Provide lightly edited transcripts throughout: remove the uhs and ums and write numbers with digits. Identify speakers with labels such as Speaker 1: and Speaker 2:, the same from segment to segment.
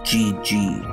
Speaker 1: GG.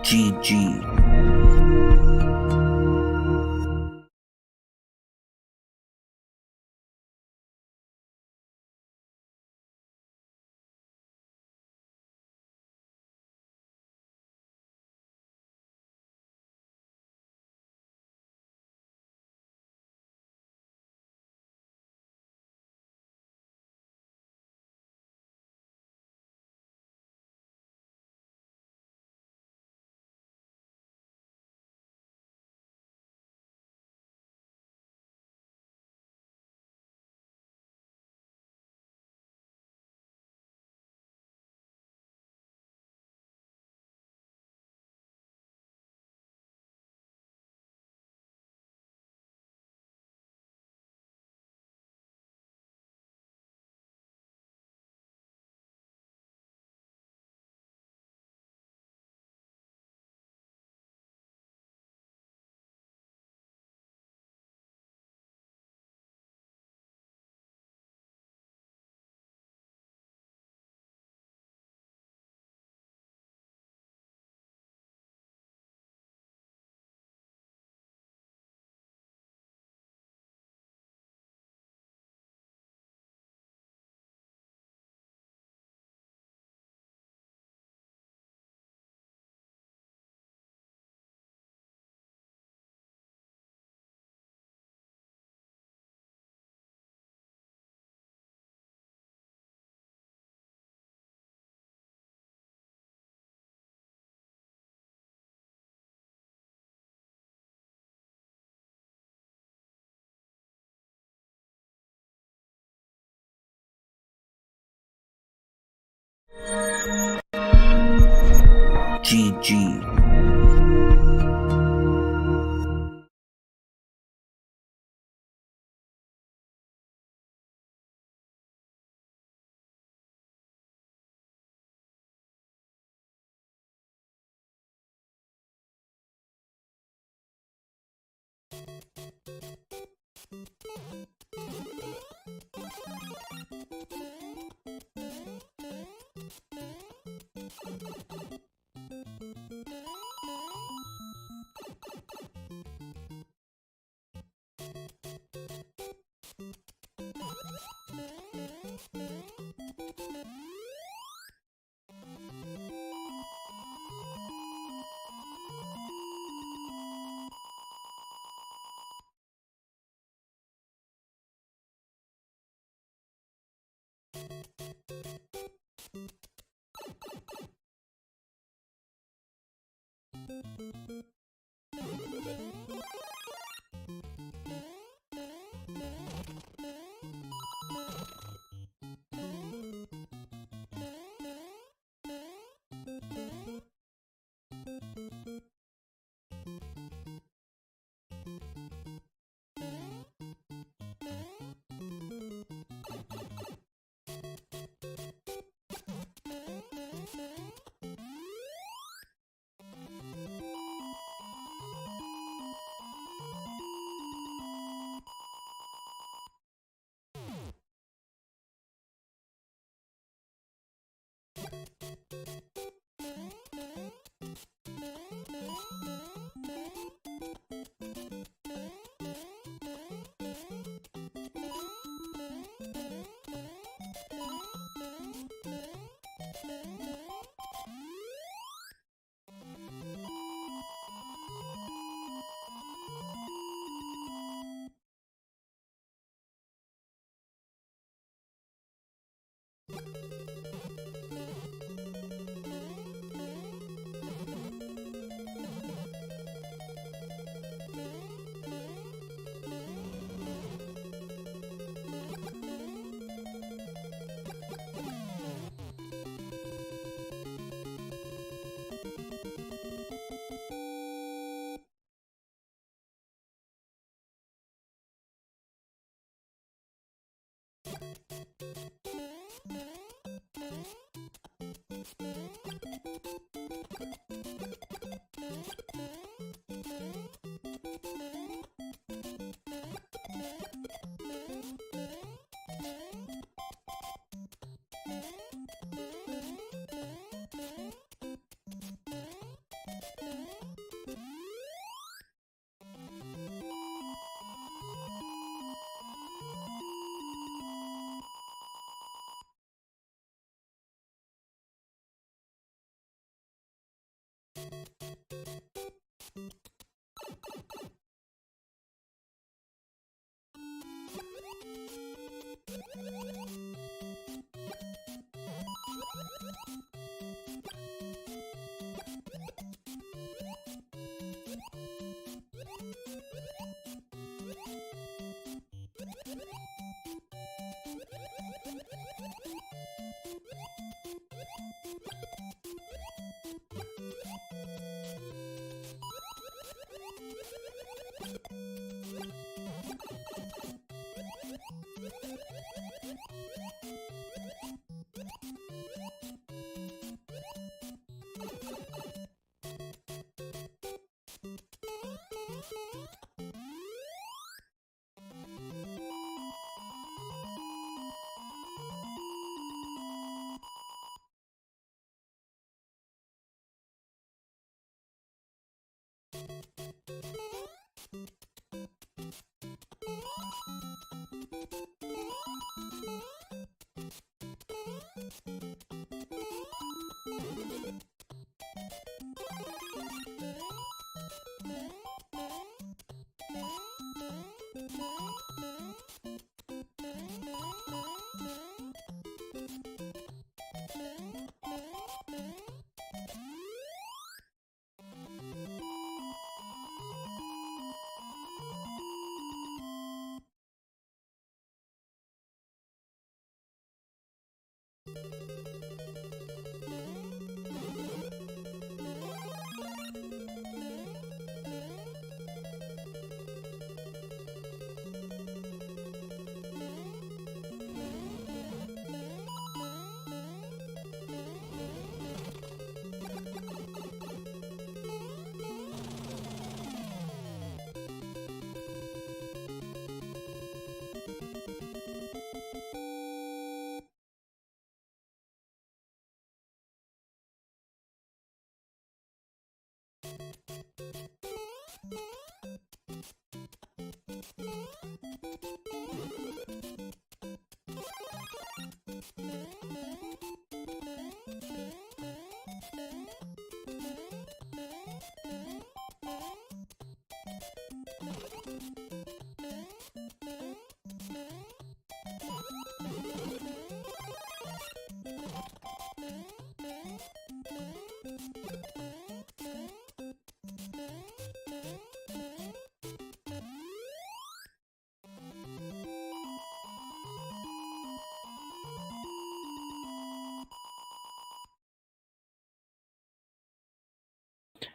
Speaker 1: GG. GG.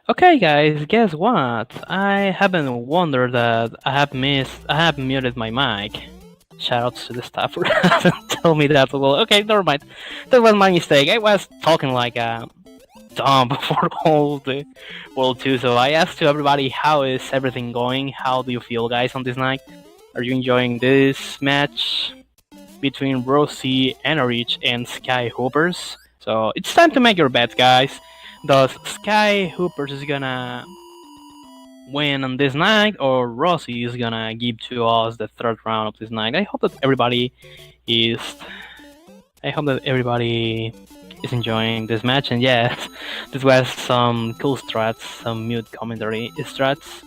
Speaker 1: Okay, guys, guess what? I haven't wondered that I have muted my mic. Shoutouts to the staff who hasn't told me that. Well, okay, never mind. That was my mistake. I was talking like a dumb before all the World 2, so I asked to everybody, how is everything going? How do you feel, guys, on this night? Are you enjoying this match between Rosie, Enerich, and Skyehoppers? So it's time to make your bets, guys. Does Skyehoppers is gonna win on this night, or Rosie is gonna give to us the third round of this night? I hope that everybody is enjoying this match. And yes, this was some cool strats, some mute commentary strats.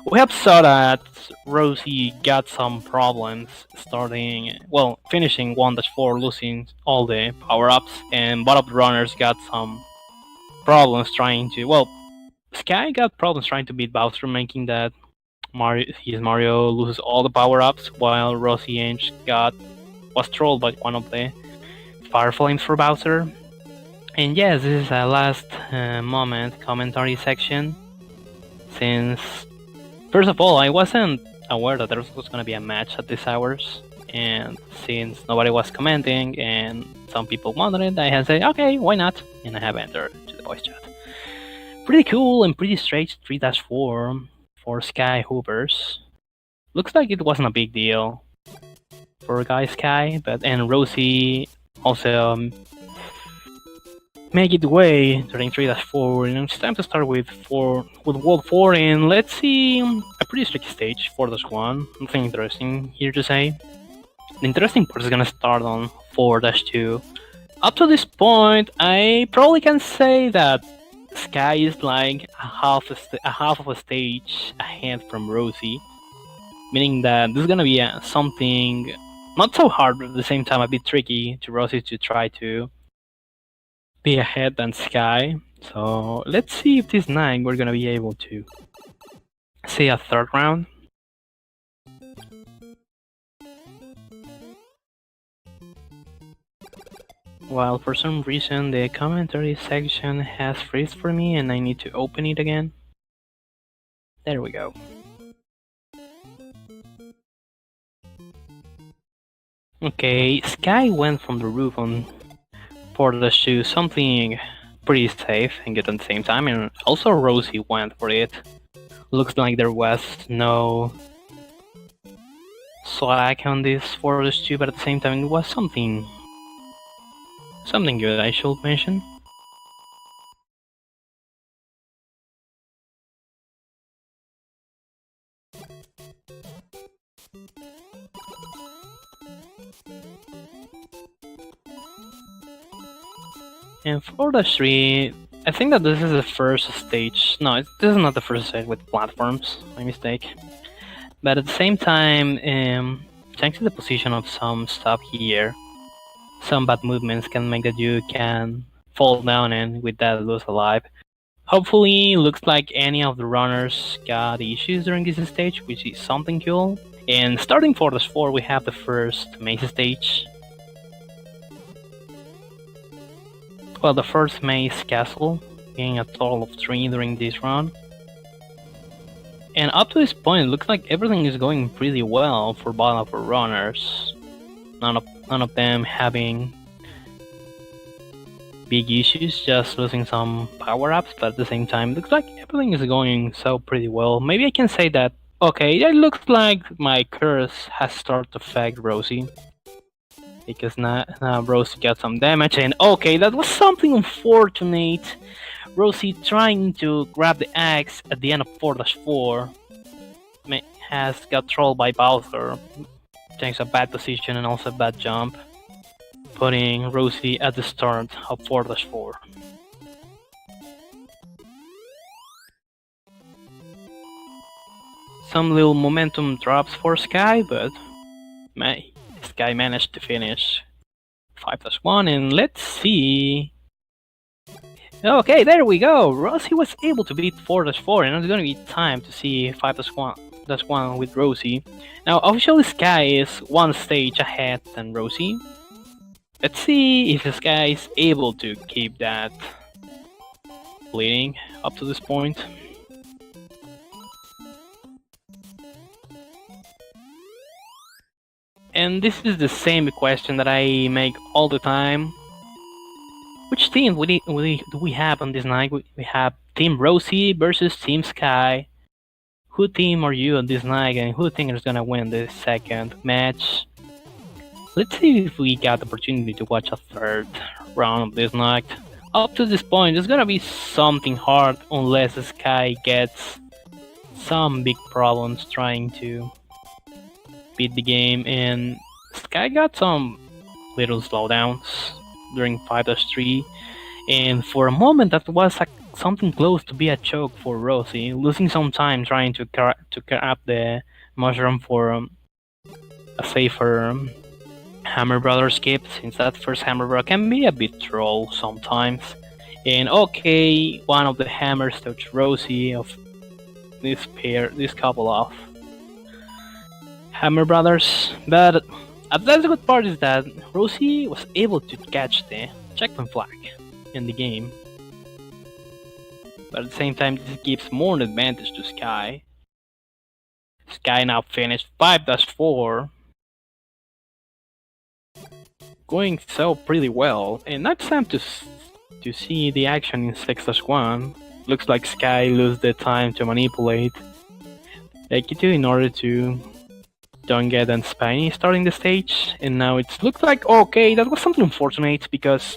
Speaker 1: We have saw that Rosie got some problems finishing 1-4, losing all the power-ups, and both of the runners got some problems trying to, Sky got problems trying to beat Bowser, making that Mario loses all the power-ups, while Rosie Ange was trolled by one of the fire flames for Bowser. And yes, this is a last moment commentary section, since first of all, I wasn't aware that there was going to be a match at these hours, and since nobody was commenting and some people wanted it, I had said, okay, why not? And I have entered to the voice chat. Pretty cool and pretty straight 3-4 for Skyehoppers. Looks like it wasn't a big deal for Guy Sky, and Rosie also make it way during 3-4, and it's time to start with World 4, and let's see a pretty tricky stage, 4-1. Nothing interesting here to say. The interesting part is gonna start on 4-2. Up to this point, I probably can say that Sky is like a half of a stage ahead from Rosie, meaning that this is gonna be something not so hard, but at the same time a bit tricky to Rosie to try to be ahead than Sky. So let's see if this night we're gonna be able to see a third round. Well, for some reason the commentary section has freezed for me and I need to open it again. There we go. Okay, Sky went from the roof on Portal to something pretty safe and good at the same time, and also Rosie went for it. Looks like there was no slack on this Portal 2, but at the same time it was something good I should mention. And for the 3, I think that this is the first stage. No, this is not the first stage with platforms, my mistake. But at the same time, thanks to the position of some stuff here, some bad movements can make that you can fall down and with that lose a life. Hopefully, looks like any of the runners got issues during this stage, which is something cool. And starting for the 4, we have the first maze stage. Well, the first maze castle, being a total of 3 during this run. And up to this point, it looks like everything is going pretty well for both of our runners. None of them having big issues, just losing some power-ups, but at the same time, it looks like everything is going so pretty well. Maybe I can say that, okay, it looks like my curse has started to affect Rosie. Because now Rosie got some damage, and okay, that was something unfortunate. Rosie trying to grab the axe at the end of 4-4 has got trolled by Bowser. Thanks to a bad position and also a bad jump, putting Rosie at the start of 4-4. Some little momentum drops for Sky, but Sky managed to finish 5-1, and let's see. Okay, there we go. Rosie was able to beat 4-4, and it's gonna be time to see 5-1 with Rosie. Now, officially, Sky is 1 stage ahead than Rosie. Let's see if Sky is able to keep that leading up to this point. And this is the same question that I make all the time. Which team do we have on this night? We have Team Rosie versus Team Sky. Who team are you on this night, and who think is gonna win the second match? Let's see if we got the opportunity to watch a third round of this night. Up to this point, it's gonna be something hard unless Sky gets some big problems trying to beat the game, and Sky got some little slowdowns during 5-3, and for a moment that was something close to be a choke for Rosie, losing some time trying to grab the mushroom for a safer Hammer Brother skip, since that first Hammer Brother can be a bit troll sometimes. And okay, one of the hammers touched Rosie of this couple of Hammer Brothers, but the good part is that Rosie was able to catch the checkpoint flag in the game. But at the same time, this gives more an advantage to Sky. Sky now finished 5-4. Going so pretty well, and now it's time to see the action in 6-1. Looks like Sky lose the time to manipulate Ekito in order to don't get an Spiny starting the stage, and now it looks like okay, that was something unfortunate because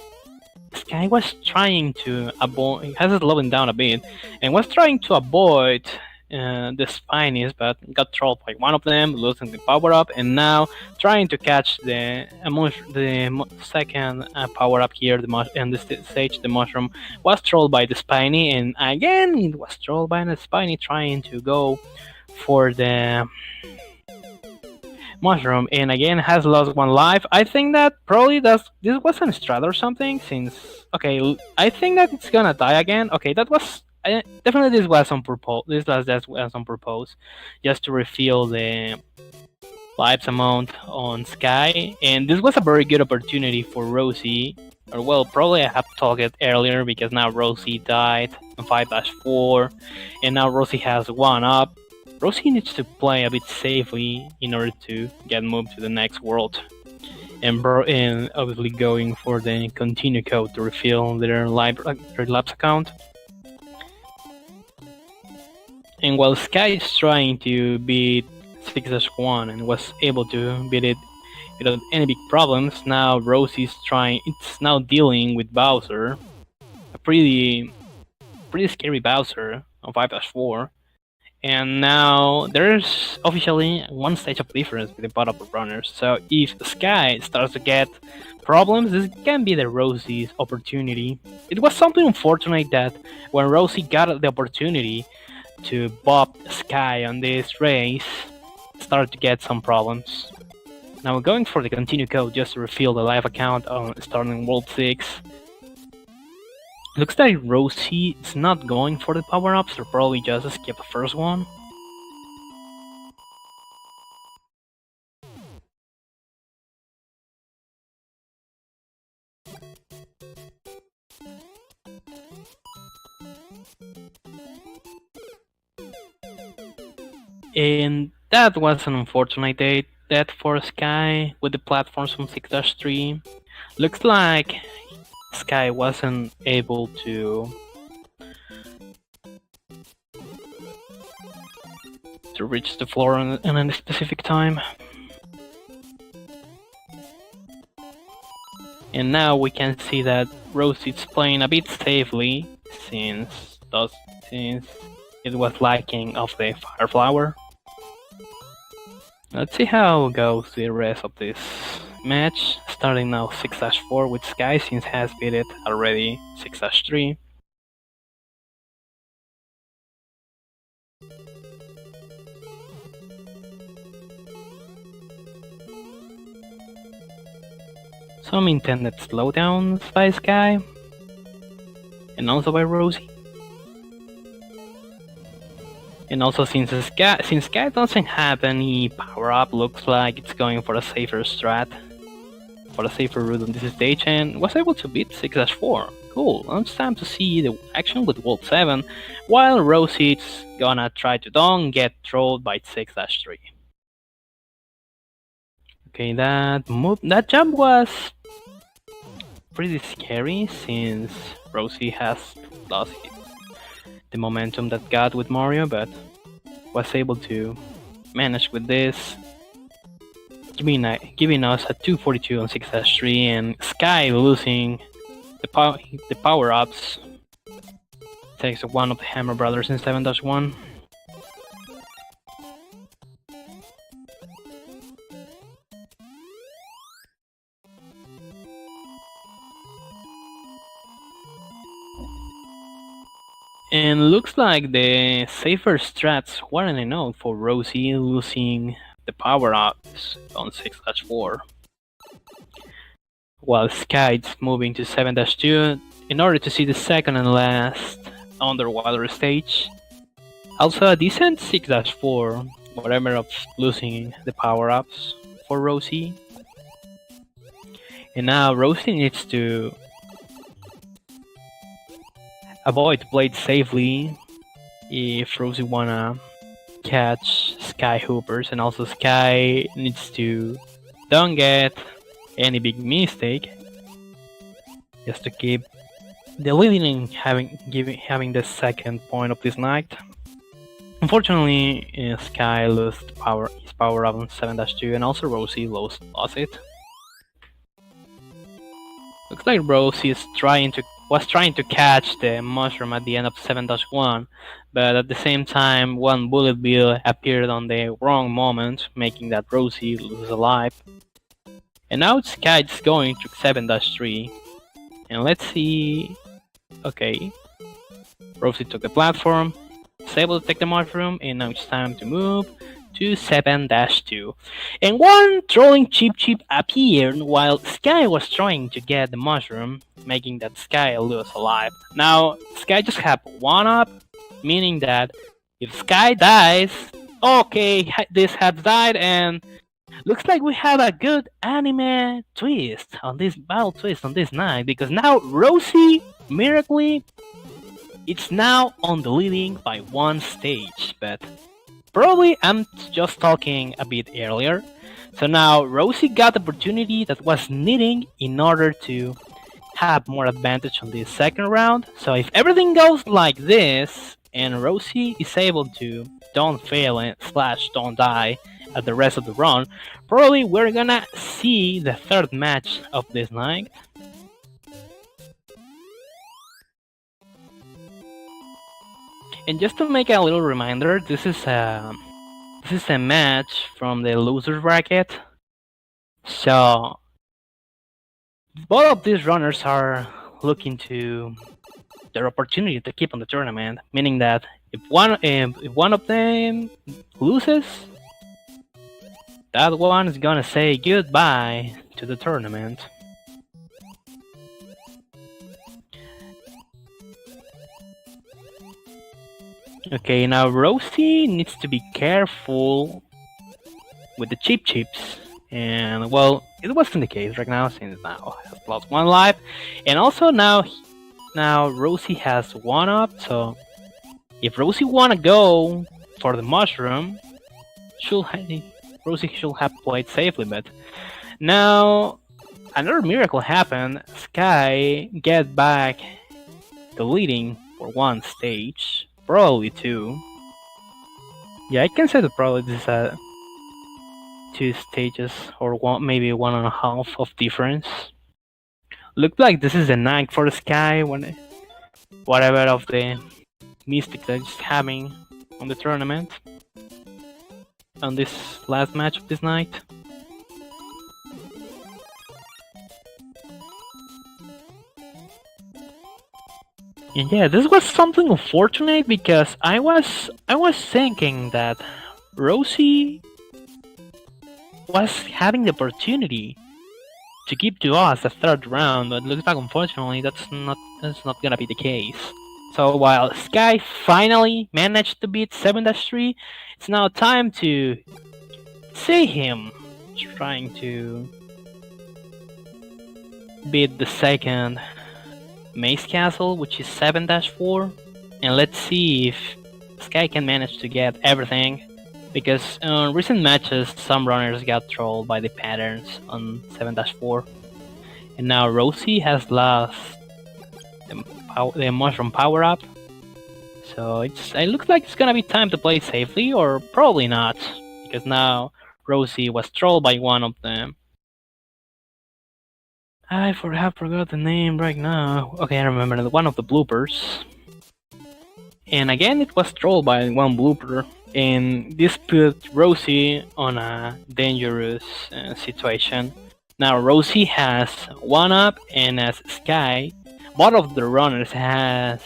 Speaker 1: Sky was trying to avoid, has it slowing down a bit, and was trying to avoid the Spinies, but got trolled by one of them, losing the power up, and now trying to catch the second power up here. In this stage, the mushroom was trolled by the Spiny, and again it was trolled by the Spiny, trying to go for the mushroom, and again has lost one life. I think that probably this was an strat or something, since okay, I think that it's gonna die again. Okay, that was definitely this was on purpose. This was on purpose, just to refill the lives amount on Sky, and this was a very good opportunity for Rosie. Or well, probably I have talked it earlier, because now Rosie died on 5-4, and now Rosie has one up. Rosie needs to play a bit safely in order to get moved to the next world, and obviously going for the continue code to refill their labs account. And while Sky is trying to beat 6-1 and was able to beat it without any big problems, now Rosie's it's now dealing with Bowser, a pretty scary Bowser on 5-4. And now there's officially one stage of difference with the bottom of runners. So if Sky starts to get problems, this can be the Rosie's opportunity. It was something unfortunate that when Rosie got the opportunity to bop Sky on this race, started to get some problems. Now we're going for the continue code just to refill the live account on starting World 6. Looks like Rosie is not going for the power-ups, or probably just skip the first one. And that was an unfortunate death for Sky with the platforms from 6-3. Looks like Sky wasn't able to reach the floor in a specific time. And now we can see that Rosie's playing a bit safely, since it was lacking of the Fire Flower. Let's see how it goes the rest of this match, starting now 6-4 with Sky, since has beat it already 6-3. Some intended slowdowns by Sky, and also by Rosie. And also, since Sky doesn't have any power-up, looks like it's going for a safer strat, for a safer route on this stage, and was able to beat 6-4. Cool, now it's time to see the action with World 7, while Rosie's gonna try to get trolled by 6-3. Okay, that jump was pretty scary, since Rosie has lost the momentum that got with Mario, but was able to manage with this, giving us a 242 on 6-3, and Sky losing the power-ups. Takes one of the Hammer Brothers in 7-1. And looks like the safer strats weren't enough for Rosie, losing the power-ups on 6-4. While Sky's moving to 7-2 in order to see the second and last underwater stage. Also a decent 6-4, whatever of losing the power-ups for Rosie. And now Rosie needs to avoid play safely if Rosie wanna catch Skyehoppers, and also Sky needs to don't get any big mistake, just to keep the leading having the second point of this night. Unfortunately, Sky lost his power up on 7-2, and also Rosie lost it. Looks like Rosie is trying to was trying to catch the mushroom at the end of 7-1, but at the same time, one bullet bill appeared on the wrong moment, making that Rosie lose a life. And now Sky is going to 7-3. And let's see. Okay. Rosie took the platform, was able to take the mushroom, and now it's time to move to 7-2. And one trolling Chip appeared while Sky was trying to get the mushroom, making that Sky lose a life. Now, Sky just have 1-up, meaning that if Sky dies, okay, this has died, and looks like we have a good anime twist on this battle twist on this night, because now Rosie, miraculously, it's now on the leading by 1 stage, but probably I'm just talking a bit earlier. So now Rosie got the opportunity that was needing in order to have more advantage on this second round. So if everything goes like this, and Rosie is able to don't fail and / don't die at the rest of the run, probably we're gonna see the third match of this night. And just to make a little reminder, this is a match from the losers bracket. So both of these runners are looking to their opportunity to keep on the tournament, meaning that if one of them loses, that one is gonna say goodbye to the tournament. Okay, now Rosie needs to be careful with the chips, and well, it wasn't the case right now since now has lost 1 life, and also now Rosie has 1-up. So if Rosie wanna go for the mushroom, Rosie should have played safely. But now another miracle happened. Sky get back the leading for 1 stage. Probably 2. Yeah, I can say that probably this is 2 stages or maybe 1.5 of difference. Look like this is a night for the Sky when whatever of the mystic that is having on the tournament on this last match of this night. And yeah, this was something unfortunate because I was thinking that Rosie was having the opportunity to give to us the third round, but it looks like unfortunately that's not gonna be the case. So while Sky finally managed to beat 7-3, it's now time to see him trying to beat the second Maze Castle, which is 7-4, and let's see if Sky can manage to get everything, because in recent matches some runners got trolled by the patterns on 7-4, and now Rosie has lost the mushroom power up, so it looks like it's gonna be time to play safely, or probably not, because now Rosie was trolled by one of them. I forgot the name right now. Okay, I remember one of the bloopers. And again, it was trolled by one blooper, and this put Rosie on a dangerous situation. Now Rosie has 1-up, and as Sky, both of the runners has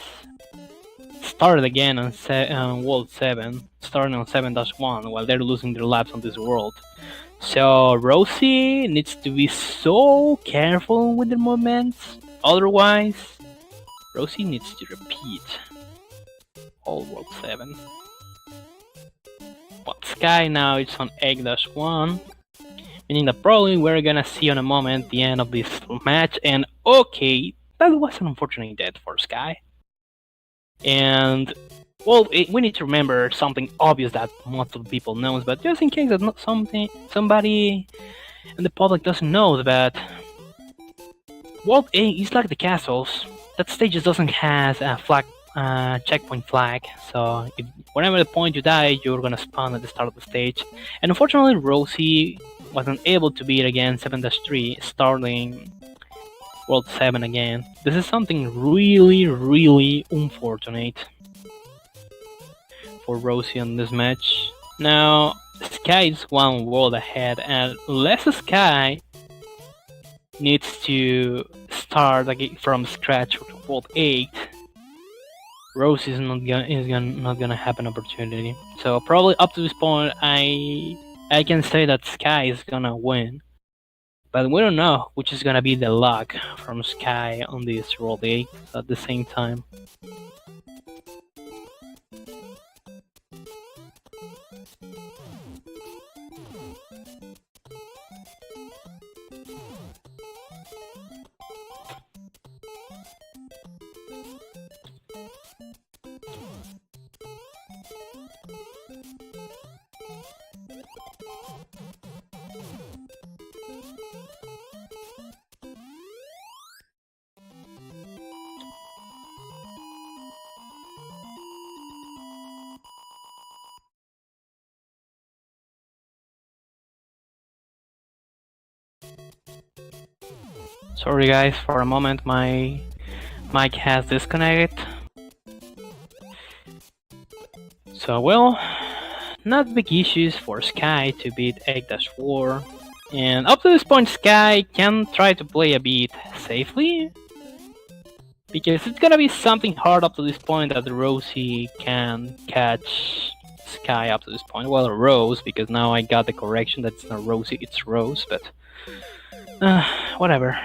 Speaker 1: started again on World 7, starting on 7-1, while they're losing their lives on this world. So Rosie needs to be so careful with the movements, otherwise Rosie needs to repeat all World 7. But Sky now is on 8-1, meaning that probably we're gonna see in a moment the end of this match, and okay, that was an unfortunate death for Sky. And well, we need to remember something obvious that most of the people knows, but just in case that not somebody in the public doesn't know that World 8 is like the castles. That stage just doesn't have a flag, checkpoint flag. So if whenever the point you die, you're gonna spawn at the start of the stage. And unfortunately, Rosie wasn't able to beat again 7-3, starting World 7 again. This is something really, really unfortunate for Rosie in this match. Now, Sky is one world ahead, and unless Sky needs to start again from scratch with World 8, Rose is not gonna have an opportunity. So probably up to this point, I can say that Sky is gonna win, but we don't know which is gonna be the luck from Sky on this World 8 at the same time. Sorry guys, for a moment my mic has disconnected. So well, not big issues for Sky to beat 8-4. And up to this point Sky can try to play a bit safely, because it's gonna be something hard up to this point that Rosie can catch Sky up to this point. Well, Rose, because now I got the correction that it's not Rosie, it's Rose, but whatever.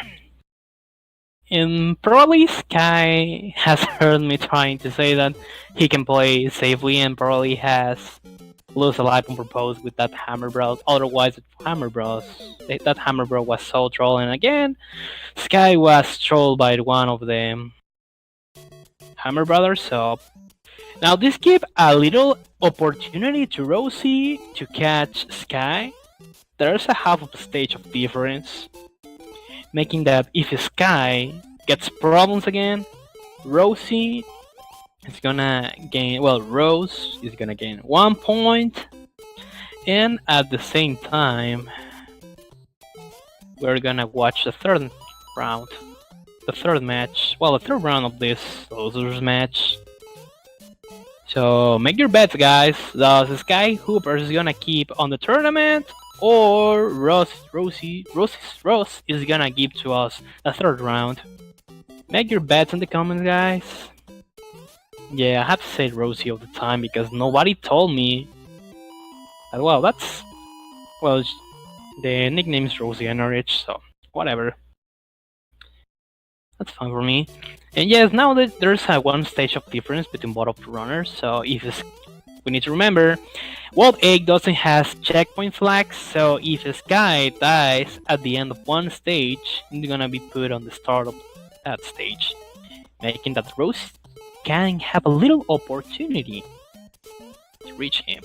Speaker 1: And probably Sky has heard me trying to say that he can play safely, and probably has lose a life on purpose with that Hammer Bros. Otherwise, Hammer Bros. That Hammer Bros was so trolling. And again, Sky was trolled by one of the Hammer Brothers. So now this gives a little opportunity to Rosie to catch Sky. There's a half of the stage of difference, making that if Sky gets problems again, Rosie is gonna gain, well, Rose is gonna gain 1 point, and at the same time, we're gonna watch the third round, the third match, well, the third round of this losers match. So make your bets, guys. Does Skyehoppers is gonna keep on the tournament, or Rose is gonna give to us a third round? Make your bets in the comments, guys. Yeah, I have to say Rosie all the time because nobody told me. Well, that's, well, the nickname is Rosie NRH, so whatever. That's fine for me. And yes, now that there's a one stage of difference between both of the runners, so if we need to remember, World 8 doesn't have checkpoint flags, so if Sky dies at the end of one stage, it's gonna be put on the start of that stage, making that Rose can have a little opportunity to reach him.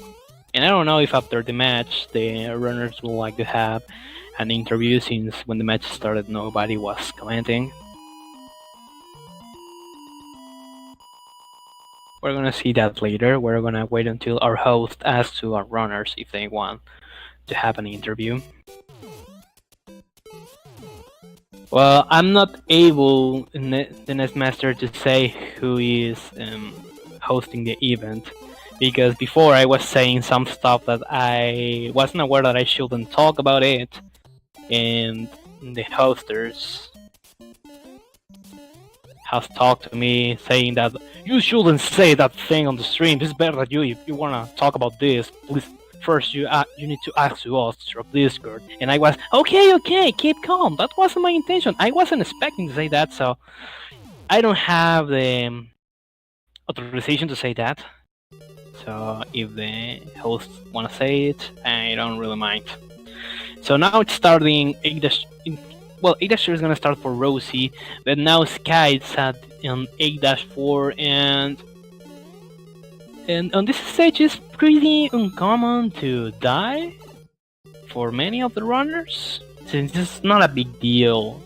Speaker 1: And I don't know if after the match the runners would like to have an interview, since when the match started nobody was commenting. We're gonna see that later. We're gonna wait until our host asks to our runners if they want to have an interview. Well, I'm not able in the Nestmaster to say who is hosting the event, because before I was saying some stuff that I wasn't aware that I shouldn't talk about it, and the hosters has talked to me saying that you shouldn't say that thing on the stream. It's better that if you wanna talk about this, please first you need to ask to us through Discord. And I was okay, keep calm. That wasn't my intention. I wasn't expecting to say that, so I don't have the authorization to say that. So if the host wanna say it, I don't really mind. So now it's starting 8-4 is gonna start for Rosie, but now Sky is at 8-4, and on this stage it's pretty uncommon to die for many of the runners, since it's not a big deal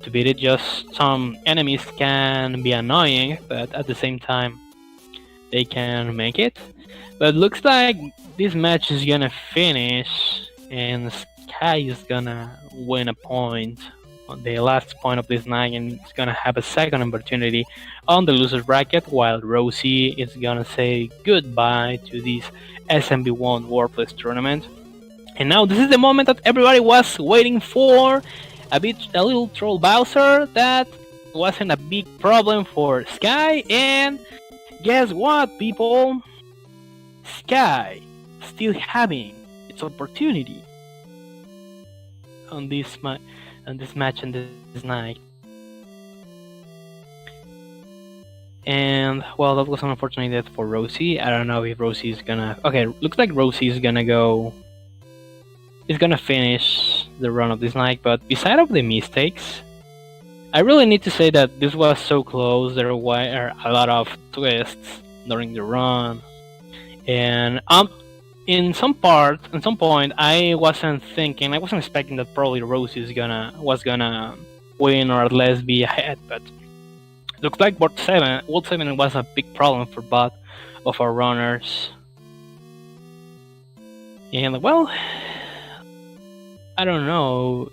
Speaker 1: to beat it. Just some enemies can be annoying, but at the same time they can make it. But looks like this match is gonna finish and Sky is gonna win a point on the last point of this night, and is gonna have a second opportunity on the losers bracket, while Rosie is gonna say goodbye to this SMB1 Warpless tournament. And now this is the moment that everybody was waiting for. A little troll Bowser that wasn't a big problem for Sky, and guess what, people? Sky still having its opportunity on this match and this night. And well, that was an unfortunate death for Rosie. I don't know if Rosie is gonna. Okay, looks like Rosie is gonna go. Is gonna finish the run of this night. But beside of the mistakes, I really need to say that this was so close. There were a lot of twists during the run, and in some point, I wasn't expecting that probably Rosie was gonna win or at least be ahead. But looks like World 7 was a big problem for both of our runners. And well, I don't know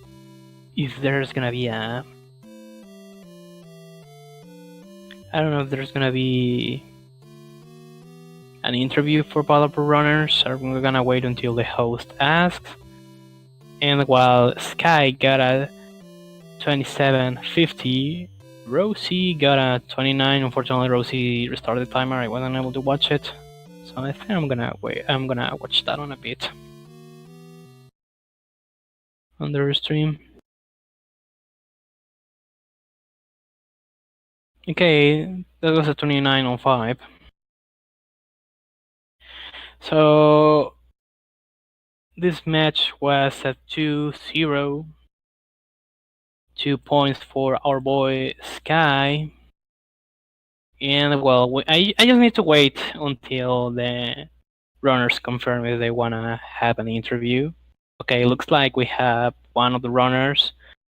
Speaker 1: if there's gonna be an interview for both of our runners, or we're gonna wait until the host asks. And while Sky got a 27.50, Rosie got a 29. Unfortunately, Rosie restarted the timer. I wasn't able to watch it, so I think I'm gonna wait. I'm gonna watch that on a bit on the stream. Okay, that was a 29.05. So this match was at 2-0. 2 points for our boy Sky. And well, I just need to wait until the runners confirm if they wanna have an interview. Okay, looks like we have one of the runners.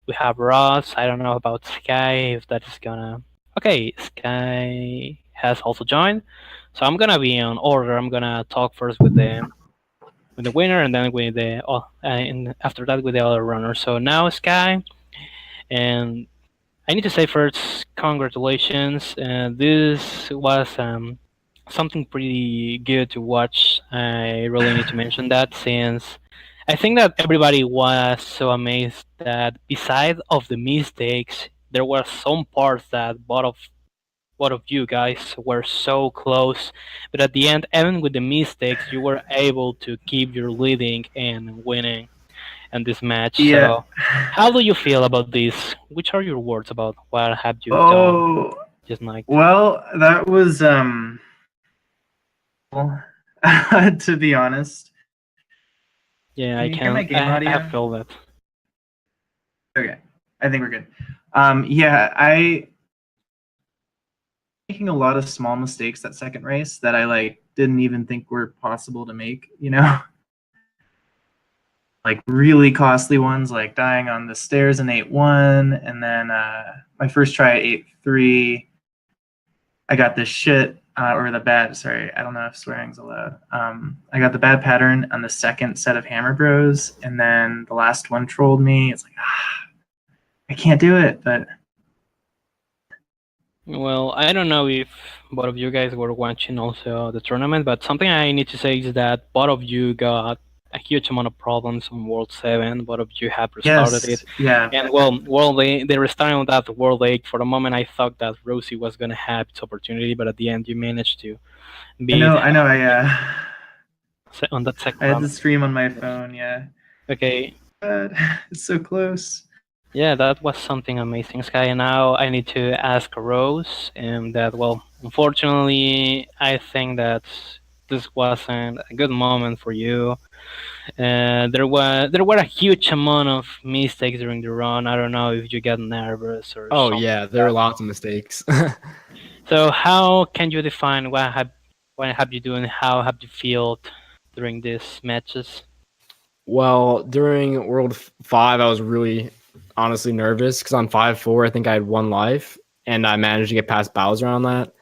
Speaker 1: We have Ross. I don't know about Sky if that is gonna. Okay, Sky has also joined. So I'm gonna be on order. I'm gonna talk first with the winner, and then with the and after that with the other runner. So now Sky, and I need to say first, congratulations. This was something pretty good to watch. I really need to mention that, since I think that everybody was so amazed that beside of the mistakes, there were some parts that both of you guys were so close, but at the end, even with the mistakes, you were able to keep your leading and winning in this match.
Speaker 2: Yeah.
Speaker 1: So, how do you feel about this? Which are your words about what have you done this night?
Speaker 2: Well, that was to be honest.
Speaker 1: Yeah,
Speaker 2: Can you hear my game audio?
Speaker 1: I have felt that.
Speaker 2: Okay, I think we're good. Yeah, I making a lot of small mistakes that second race that I didn't even think were possible to make, you know? Like really costly ones, like dying on the stairs in 8-1, and then my first try at 8-3, I got this shit, or the bad, sorry, I don't know if swearing's allowed. I got the bad pattern on the second set of Hammer Bros, and then the last one trolled me. It's like, I can't do it, but...
Speaker 1: Well, I don't know if both of you guys were watching also the tournament, but something I need to say is that both of you got a huge amount of problems on World 7. Both of you have restarted it.
Speaker 2: Yeah.
Speaker 1: And well, the restarting of that World 8, for a moment I thought that Rosie was going to have its opportunity, but at the end you managed to beat...
Speaker 2: I know,
Speaker 1: on that second
Speaker 2: I had
Speaker 1: round.
Speaker 2: the stream on my phone, yeah.
Speaker 1: Okay.
Speaker 2: God, it's so close.
Speaker 1: Yeah, that was something amazing, Sky. And now I need to ask Rose, and that, well, unfortunately, I think that this wasn't a good moment for you. There were a huge amount of mistakes during the run. I don't know if you got nervous or.
Speaker 3: Oh yeah, there were lots of mistakes.
Speaker 1: So how can you define what have you doing? How have you felt during these matches?
Speaker 3: Well, during World 5, I was really honestly nervous because on 5-4, I think I had 1 life, and I managed to get past Bowser on that.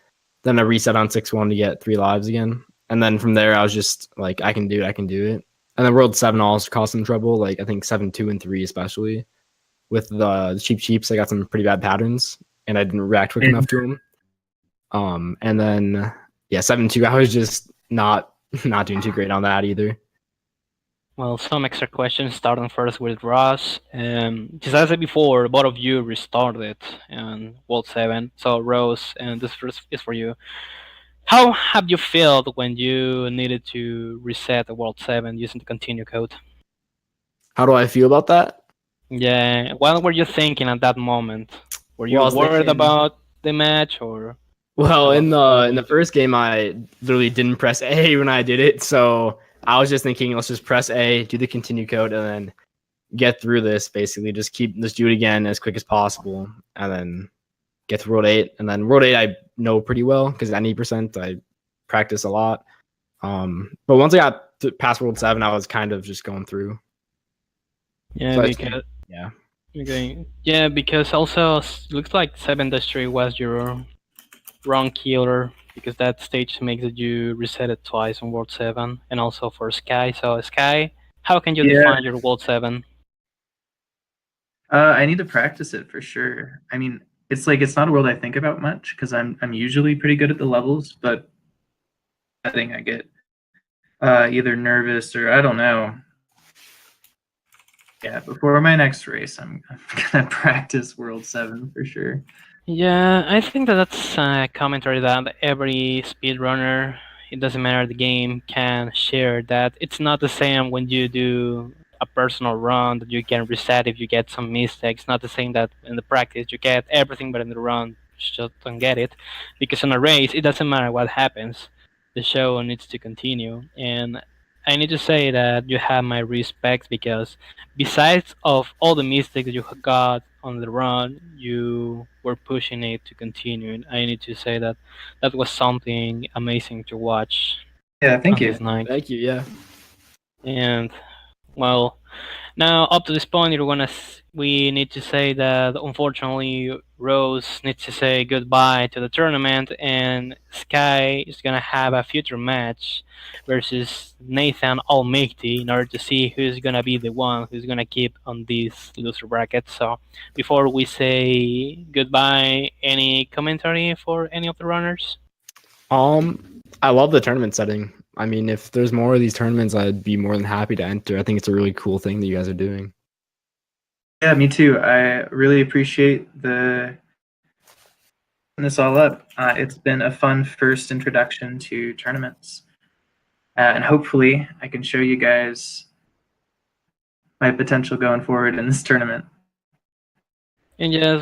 Speaker 3: Then I reset on 6-1 to get 3 lives again. And then from there, I was just like, I can do it. And then World 7 also caused some trouble, like I think 7-2 and 3 especially. with the cheap cheaps. I got some pretty bad patterns, and I didn't react quick enough to them. And then 7-2. I was just not doing too great on that either.
Speaker 1: Well, some extra questions, starting first with Ross. Just as I said before, both of you restarted in World 7. So, Rose, and this first is for you. How have you felt when you needed to reset the World 7 using the continue code?
Speaker 3: How do I feel about that?
Speaker 1: Yeah, what were you thinking at that moment? Were you
Speaker 3: Well, I was
Speaker 1: worried
Speaker 3: thinking-
Speaker 1: about the match, or?
Speaker 3: Well, in the first game, I literally didn't press A when I did it, so I was just thinking, let's just press A, do the continue code, and then get through this. Basically, just do it again as quick as possible, and then get to World 8. And then World 8, I know pretty well because at 90%, I practice a lot. But once I got past World 7, I was kind of just going through.
Speaker 1: Yeah,
Speaker 3: So
Speaker 1: because
Speaker 3: yeah.
Speaker 1: Okay. Yeah, because also looks like 7-3 was your wrong killer, because that stage makes it you reset it twice on World 7, and also for Sky. So Sky, how can you define your World 7?
Speaker 2: I need to practice it for sure. I mean, it's not a world I think about much because I'm usually pretty good at the levels, but I think I get either nervous or I don't know. Yeah, before my next race, I'm gonna practice World 7 for sure.
Speaker 1: Yeah, I think that's a commentary that every speedrunner, it doesn't matter the game, can share, that it's not the same when you do a personal run that you can reset if you get some mistakes. Not the same that in the practice you get everything, but in the run you just don't get it. Because in a race, it doesn't matter what happens. The show needs to continue. And I need to say that you have my respect, because besides of all the mistakes you got on the run, you were pushing it to continue. And I need to say that that was something amazing to watch.
Speaker 2: Yeah, thank you.
Speaker 1: This night.
Speaker 3: Thank you. Yeah.
Speaker 1: And well, now up to this point, we need to say that unfortunately Rose needs to say goodbye to the tournament, and Sky is gonna have a future match versus Nathan Almighty in order to see who's gonna be the one who's gonna keep on this loser bracket. So before we say goodbye, any commentary for any of the runners?
Speaker 3: I love the tournament setting. I mean, if there's more of these tournaments, I'd be more than happy to enter. I think it's a really cool thing that you guys are doing.
Speaker 2: Yeah, me too. I really appreciate this all up. It's been a fun first introduction to tournaments. And hopefully I can show you guys my potential going forward in this tournament.
Speaker 1: And yes,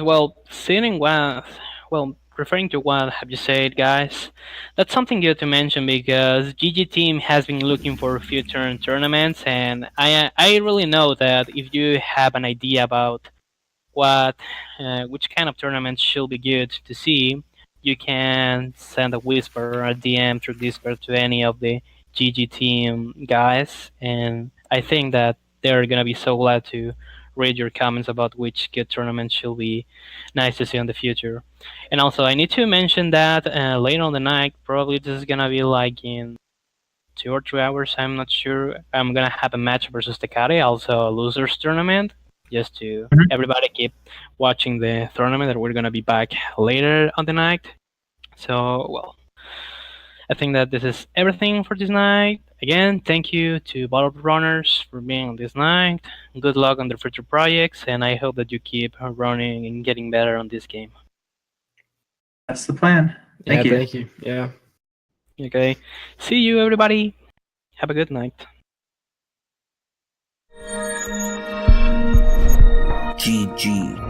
Speaker 1: referring to what have you said, guys, that's something good to mention, because GG team has been looking for future tournaments, and I really know that if you have an idea about which kind of tournaments should be good to see, you can send a whisper or a DM through Discord to any of the GG team guys, and I think that they're gonna be so glad to read your comments about which good tournament should be nice to see in the future. And also, I need to mention that later on the night, probably this is gonna be like in 2 or 3 hours, I'm not sure, I'm gonna have a match versus Tecate, also a losers tournament, just to everybody keep watching the tournament, that we're gonna be back later on the night. So, well, I think that this is everything for this night. Again, thank you to both of the runners for being on this night. Good luck on the future projects, and I hope that you keep running and getting better on this game.
Speaker 2: That's the plan. Thank you.
Speaker 3: Thank you. Yeah.
Speaker 1: Okay. See you, everybody. Have a good night.
Speaker 4: GG.